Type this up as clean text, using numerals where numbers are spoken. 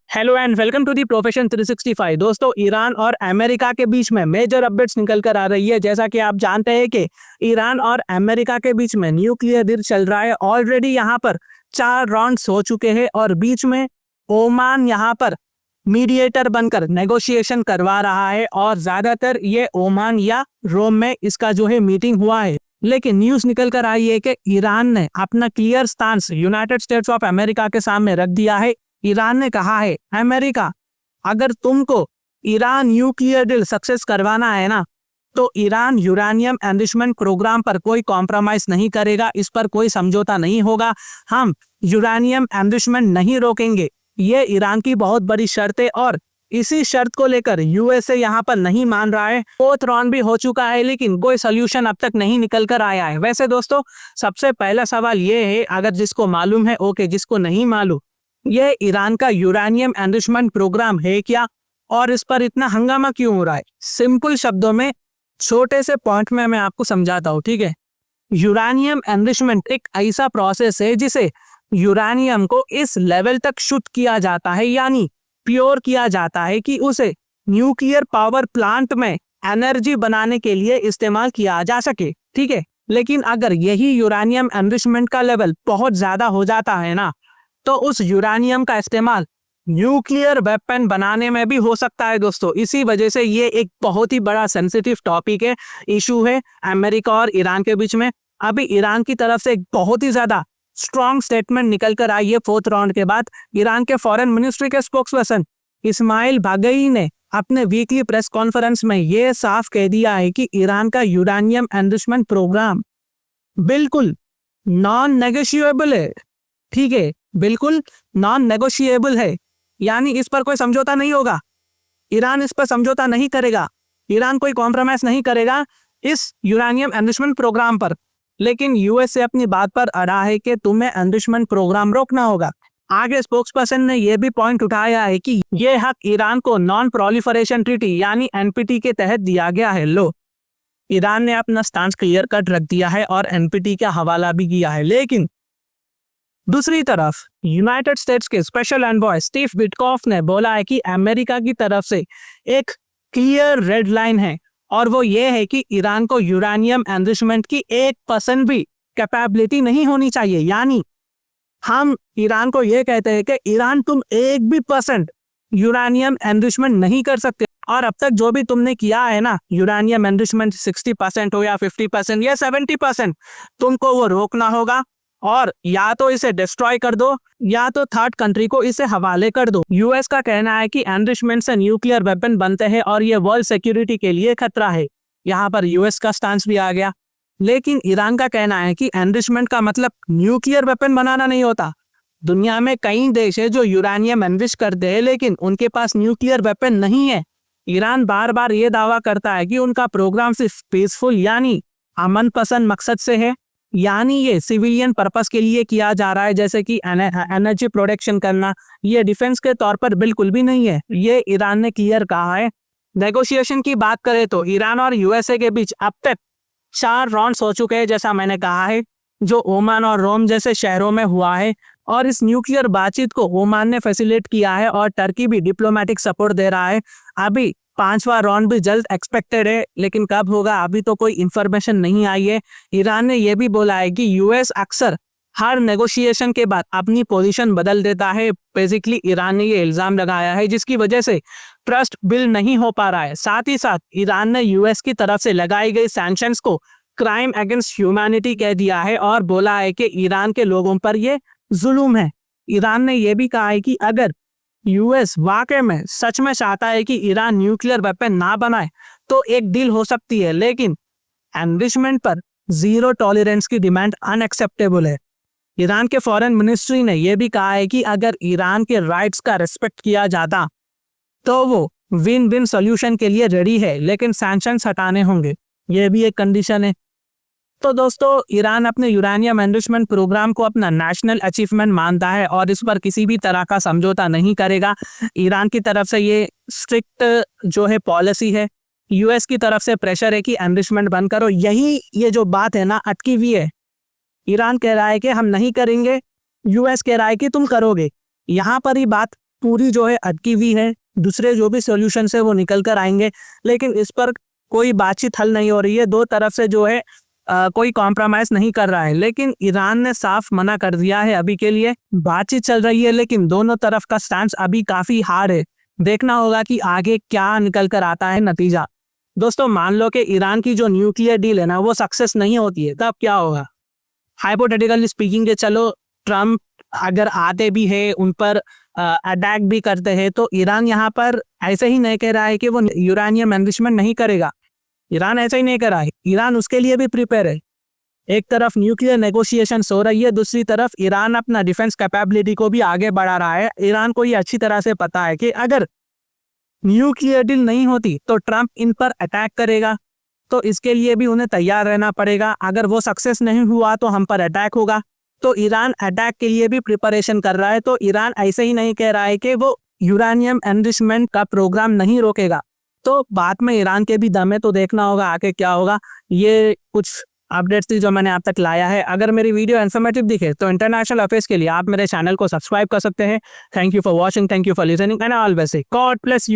Hello and welcome to the profession 365। दोस्तों, Iran और America के बीच में मेजर अपडेट्स निकल कर आ रही है। जैसा कि आप जानते हैं कि ईरान और अमेरिका के बीच में न्यूक्लियर डील चल रहा है। ऑलरेडी यहाँ पर 4 राउंड्स हो चुके हैं और बीच में ओमान यहाँ पर मीडिएटर बनकर नेगोशिएशन करवा रहा है और ज्यादातर ये ओमान या रोम में इसका जो है मीटिंग हुआ है। लेकिन न्यूज निकल कर आई है कि ईरान ने अपना clear stance United states of America के सामने रख दिया है। ईरान ने कहा है, अमेरिका, अगर तुमको ईरान न्यूक्लियर डील सक्सेस करवाना है ना, तो ईरान यूरेनियम एनरिचमेंट प्रोग्राम पर कोई कॉम्प्रोमाइज नहीं करेगा, इस पर कोई समझौता नहीं होगा। हम यूरेनियम एनरिचमेंट नहीं रोकेंगे। ये ईरान की बहुत बड़ी शर्त है और इसी शर्त को लेकर यूएसए यहाँ पर नहीं मान रहा है। 4th राउंड भी हो चुका है लेकिन कोई सोल्यूशन अब तक नहीं निकल कर आया है। वैसे दोस्तों, सबसे पहला सवाल ये है, अगर जिसको मालूम है ओके, जिसको नहीं मालूम, यह ईरान का यूरेनियम एनरिचमेंट प्रोग्राम है क्या और इस पर इतना हंगामा क्यों हो रहा है? सिंपल शब्दों में, छोटे से पॉइंट में मैं आपको समझाता हूँ, ठीक है। यूरेनियम एनरिचमेंट एक ऐसा प्रोसेस है जिसे यूरेनियम को इस लेवल तक शुद्ध किया जाता है, यानी प्योर किया जाता है कि उसे न्यूक्लियर पावर प्लांट में एनर्जी बनाने के लिए इस्तेमाल किया जा सके, ठीक है। लेकिन अगर यही यूरेनियम एनरिचमेंट का लेवल बहुत ज्यादा हो जाता है ना, तो उस यूरेनियम का इस्तेमाल न्यूक्लियर वेपन बनाने में भी हो सकता है दोस्तों। इसी वजह से ये एक बहुत ही बड़ा सेंसिटिव टॉपिक है, इशू है अमेरिका और ईरान के बीच में। अभी ईरान की तरफ से एक बहुत ही ज्यादा स्ट्रॉन्ग स्टेटमेंट निकल कर आई है 4th राउंड के बाद। ईरान के फॉरेन मिनिस्ट्री के स्पोक्सपर्सन इस्माइल बागई ने अपने वीकली प्रेस कॉन्फ्रेंस में यह साफ कह दिया है कि ईरान का यूरेनियम एनरिचमेंट प्रोग्राम बिल्कुल नॉन नेगोशिएबल है, ठीक है, बिल्कुल नॉन नेगोशिएबल है, यानी इस पर कोई समझौता नहीं होगा। ईरान इस पर समझौता नहीं करेगा, ईरान कोई कॉम्प्रोमाइज नहीं करेगा इस यूरेनियम एनरिचमेंट प्रोग्राम पर। लेकिन यूएसए अपनी बात पर अड़ा है कि तुम्हें एनरिचमेंट प्रोग्राम रोकना होगा। आगे स्पोक्सपर्सन ने यह भी पॉइंट उठाया है कि यह हक ईरान को नॉन प्रोलिफरेशन ट्रीटी यानी एनपीटी के तहत दिया गया है। लो, ईरान ने अपना स्टांस क्लियर कट रख दिया है और एनपीटी का हवाला भी किया है। लेकिन दूसरी तरफ यूनाइटेड स्टेट्स के स्पेशल एनवॉय स्टीव विटकॉफ ने बोला है कि अमेरिका की तरफ से एक क्लियर रेड लाइन है और वो ये है कि ईरान को यूरेनियम एनरिचमेंट की 1% भी कैपेबिलिटी नहीं होनी चाहिए। यानी हम ईरान को ये कहते हैं कि ईरान, तुम 1% यूरेनियम एनरिचमेंट नहीं कर सकते। और अब तक जो भी तुमने किया है ना, यूरेनियम एनरिचमेंट 60% हो या 50% या 70%, तुमको वो रोकना होगा और या तो इसे डिस्ट्रॉय कर दो या तो थर्ड कंट्री को इसे हवाले कर दो। यूएस का कहना है कि एनरिचमेंट से न्यूक्लियर वेपन बनते हैं और ये वर्ल्ड सिक्योरिटी के लिए खतरा है। यहाँ पर यूएस का स्टांस भी आ गया। लेकिन ईरान का कहना है कि एनरिचमेंट का मतलब न्यूक्लियर वेपन बनाना नहीं होता। दुनिया में कई देश है जो यूरेनियम एनरिच करते हैं लेकिन उनके पास न्यूक्लियर वेपन नहीं है। ईरान बार बार ये दावा करता है कि उनका प्रोग्राम सिर्फ पीसफुल यानी अमन पसंद मकसद से है, यानी ये सिविलियन पर्पस के लिए किया जा रहा है, जैसे कि एनर्जी प्रोडक्शन करना। ये डिफेंस के तौर पर बिल्कुल भी नहीं है, ये ईरान ने क्लियर कहा है। नेगोशिएशन की बात करें तो ईरान और यूएसए के बीच अब तक 4 राउंड्स हो चुके हैं, जैसा मैंने कहा है, जो ओमान और रोम जैसे शहरों में हुआ है। और इस न्यूक्लियर बातचीत को ओमान ने फैसिलिटेट किया है और टर्की भी डिप्लोमेटिक सपोर्ट दे रहा है। अभी 5वां राउंड भी जल्द एक्सपेक्टेड है, लेकिन कब होगा अभी तो कोई इंफॉर्मेशन नहीं आई है। ईरान ने यह भी बोला है कि यूएस अक्सर हर नेगोशिएशन के बाद अपनी पोजीशन बदल देता है। बेसिकली ईरान ने ये इल्जाम लगाया है, जिसकी वजह से ट्रस्ट बिल्ड नहीं हो पा रहा है। साथ ही साथ ईरान ने यूएस की तरफ से लगाई गई सैंक्शंस को क्राइम अगेंस्ट ह्यूमैनिटी कह दिया है और बोला है कि ईरान के लोगों पर यह जुल्म है। ईरान ने यह भी कहा है कि अगर यूएस वाकई में सच में चाहता है कि ईरान न्यूक्लियर वेपन ना बनाए तो एक डील हो सकती है, लेकिन एनरिचमेंट पर जीरो टॉलरेंस की डिमांड अनएक्सेप्टेबल है। ईरान के फॉरेन मिनिस्ट्री ने यह भी कहा है कि अगर ईरान के राइट्स का रिस्पेक्ट किया जाता तो वो विन विन सॉल्यूशन के लिए रेडी है, लेकिन सैंक्शंस हटाने होंगे, यह भी एक कंडीशन है। तो दोस्तों, ईरान अपने यूरेनियम एनरिचमेंट प्रोग्राम को अपना नेशनल अचीवमेंट मानता है और इस पर किसी भी तरह का समझौता नहीं करेगा। ईरान की तरफ से ये स्ट्रिक्ट जो है पॉलिसी है। यूएस की तरफ से प्रेशर है कि एनरिचमेंट बंद करो। यही ये जो बात है ना, अटकी हुई है। ईरान कह रहा है कि हम नहीं करेंगे, यूएस कह रहा है कि तुम करोगे। यहाँ पर ही बात पूरी जो है अटकी हुई है, दूसरे जो भी सॉल्यूशन है वो निकल कर आएंगे, लेकिन इस पर कोई बातचीत हल नहीं हो रही है। दो तरफ से जो है कोई कॉम्प्रोमाइज नहीं कर रहा है, लेकिन ईरान ने साफ मना कर दिया है। अभी के लिए बातचीत चल रही है, लेकिन दोनों तरफ का स्टैंड अभी काफी हार्ड है। देखना होगा कि आगे क्या निकल कर आता है नतीजा। दोस्तों, मान लो कि ईरान की जो न्यूक्लियर डील है ना वो सक्सेस नहीं होती है, तब क्या होगा? हाइपोथेटिकली स्पीकिंग के चलो ट्रम्प अगर आते भी है, उन पर अटैक भी करते हैं, तो ईरान यहाँ पर ऐसे ही नहीं कह रहा है कि वो यूरेनियम एनरिचमेंट नहीं करेगा। ईरान ऐसा ही नहीं कर रहा है, ईरान उसके लिए भी प्रिपेयर है। एक तरफ न्यूक्लियर नेगोशिएशन हो रही है, दूसरी तरफ ईरान अपना डिफेंस कैपेबिलिटी को भी आगे बढ़ा रहा है। ईरान को ये अच्छी तरह से पता है कि अगर न्यूक्लियर डील नहीं होती तो ट्रम्प इन पर अटैक करेगा, तो इसके लिए भी उन्हें तैयार रहना पड़ेगा। अगर वो सक्सेस नहीं हुआ तो हम पर अटैक होगा, तो ईरान अटैक के लिए भी प्रिपरेशन कर रहा है। तो ईरान ऐसे ही नहीं कह रहा है कि वो यूरेनियम एनरिचमेंट का प्रोग्राम नहीं रोकेगा। तो बाद में ईरान के भी दम है, तो देखना होगा आगे क्या होगा। ये कुछ अपडेट्स थी जो मैंने आप तक लाया है। अगर मेरी वीडियो इन्फॉर्मेटिव दिखे तो इंटरनेशनल अफेयर्स के लिए आप मेरे चैनल को सब्सक्राइब कर सकते हैं। Thank you for watching, thank you for listening and always say God bless you.